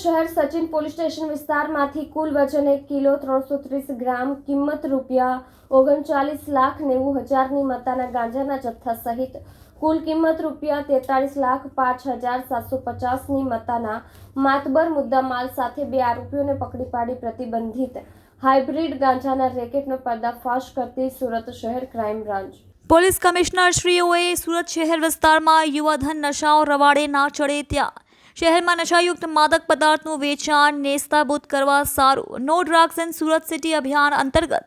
શહેર Sachin police station વિસ્તારમાંથી કુલ વજન 1 કિલો 330 ગ્રામ કિંમત ₹39,90,000ની મત્તાના ગાંજાના જથ્થા સહિત કુલ કિંમત ₹43,05,750ની મત્તાના માતબર મુદ્દામાલ સાથે 2 આરોપીઓને પકડી પાડી પ્રતિબંધિત હાઇબ્રિડ ગાંજાના રેકેટનો પર્દાફાશ કરતી સુરત શહેર ક્રાઇમ બ્રાન્ચ પોલીસ કમિશનર શ્રીઓએ સુરત શહેર વિસ્તારમાં યુવાધન નશાઓ રવાડે ના ચડે ત્યાં શહેરમાં નશાયુક્ત માદક પદાર્થનું વેચાણ નેસ્તાબૂદ કરવા સારું no drugs in Surat city અભિયાન અંતર્ગત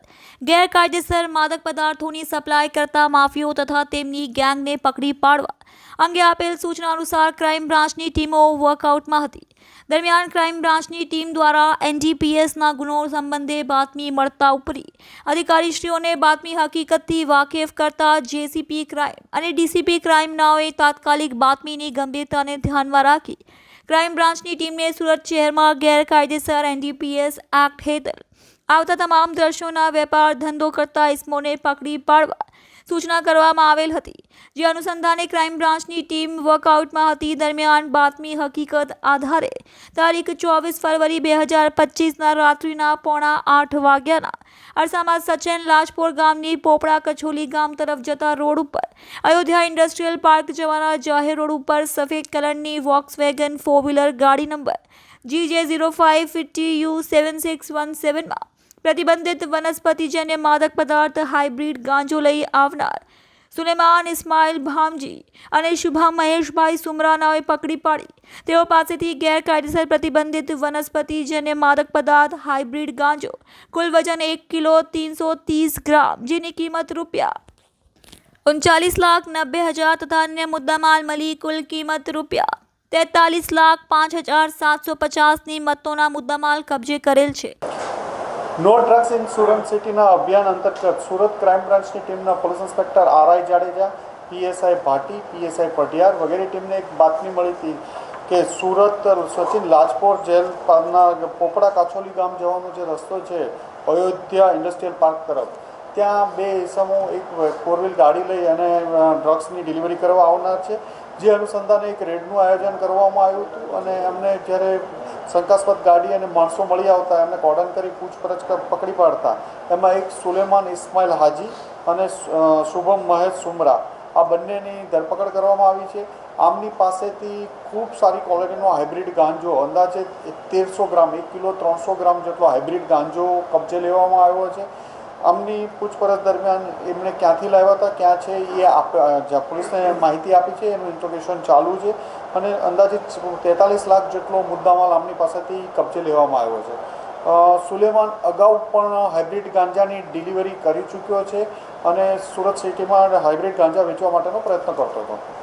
ગેરકાયદેસર માદક પદાર્થોની સપ્લાય કરતા માફિયાઓ તથા તેમની ગેંગને પકડી પાડવા અંગે આપેલ સૂચના અનુસાર ક્રાઇમ બ્રાન્ચની ટીમો વર્કઆઉટમાં હતી. દરમિયાન ક્રાઇમ બ્રાન્ચની ટીમ દ્વારા NDPSના ગુનો સંબંધે બાતમી મળતા ઉપરી અધિકારીશ્રીઓને બાતમી હકીકતથી વાકેફ કરતા JCP ક્રાઇમ અને DCP ક્રાઇમ નાઓએ તાત્કાલિક બાતમીની ગંભીરતાને ધ્યાનમાં રાખી ક્રાઇમ બ્રાન્ચની ટીમને સુરત શહેરમાં ગેરકાયદેસર NDPS એક્ટ હેઠળ આવતા તમામ દ્રશ્યોના વેપાર ધંધો કરતા ઇસમોને પકડી પાડવા સૂચના કરવામાં આવેલ હતી. જે અનુસંધાને ક્રાઇમ બ્રાન્ચની ટીમ વર્કઆઉટમાં હતી. દરમિયાન બાતમી હકીકત આધારે તારીખ 24 ફરવરી 2025ના રાત્રિના 7:45 વાગ્યાના અરસામાં સચેન લાજપોર ગામની પોપડા કચોલી ગામ તરફ જતા રોડ ઉપર અયોધ્યા ઇન્ડસ્ટ્રીયલ પાર્ક જવાના જાહેર રોડ ઉપર સફેદ કલરની વોક્સવેગન 4-વ્હીલર ગાડી નંબર GJ0550U7617માં પ્રતિબંધિત વનસ્પતિજન્ય માદક પદાર્થ હાઇબ્રિડ ગાંજો લઈ આવનાર સુલેમાન ઇસ્માઇલ ભામજી અને શુભમ મહેશભાઈ સુમરાનાઓએ પકડી પાડી તેઓ પાસેથી ગેરકાયદેસર પ્રતિબંધિત વનસ્પતિજન્ય માદક પદાર્થ હાઇબ્રિડ ગાંજો કુલ વજન 1 કિલો 330 ગ્રામ જેની કિંમત ₹39,90,000 તથા અન્ય મુદ્દામાલ મળી કુલ કિંમત ₹43,05,750ની મત્તોના મુદ્દામાલ કબજે કરેલ છે. નો ડ્રગ્સ ઇન સુરત સિટીના અભિયાન અંતર્ગત સુરત ક્રાઇમ બ્રાન્ચની ટીમના police inspector RI Jadeja, PSI ભાટી, PSI પઢિયાર વગેરે ટીમને એક બાતમી મળી હતી કે સુરત સચિન લાજપોર જેલ પારના પોપડા કાછોલી ગામ જવાનો જે રસ્તો છે અયોધ્યા ઇન્ડસ્ટ્રીયલ પાર્ક તરફ, ત્યાં 2 ઇસમો એક 4-વ્હીલ ગાડી લઈ અને ડ્રગ્સની ડિલિવરી કરવા આવનાર છે. જે અનુસંધાને એક રેડનું આયોજન કરવામાં આવ્યું હતું અને એમને જ્યારે શંકાસ્પદ ગાડી અને માણસો મળી આવતા એમને કોર્ડન કરી પૂછપરછ પકડી પાડતા એમાં એક સુલેમાન ઇસ્માઇલ હાજી અને શુભમ મહેશ સુમરા આ બંનેની ધરપકડ કરવામાં આવી છે. આમની પાસેથી ખૂબ સારી ક્વોલિટીનો હાઇબ્રિડ ગાંજો અંદાજે 1300 ગ્રામ 1 કિલો 300 ગ્રામ જેટલો હાઇબ્રિડ ગાંજો કબજે લેવામાં આવ્યો છે. આમની પૂછપરછ દરમિયાન એમણે ક્યાંથી લાવ્યા હતા, ક્યાં છે એ પોલીસને માહિતી આપી છે. એનું ઇન્ટ્રોગેશન ચાલુ છે અને અંદાજિત 43 લાખ જેટલો મુદ્દામાલ આમની પાસેથી કબજે લેવામાં આવ્યો છે. સુલેમાન અગાઉ પણ હાઇબ્રિડ ગાંજાની ડિલિવરી કરી ચૂક્યો છે અને સુરત સિટીમાં હાઇબ્રિડ ગાંજા વેચવા માટેનો પ્રયત્ન કરતો હતો.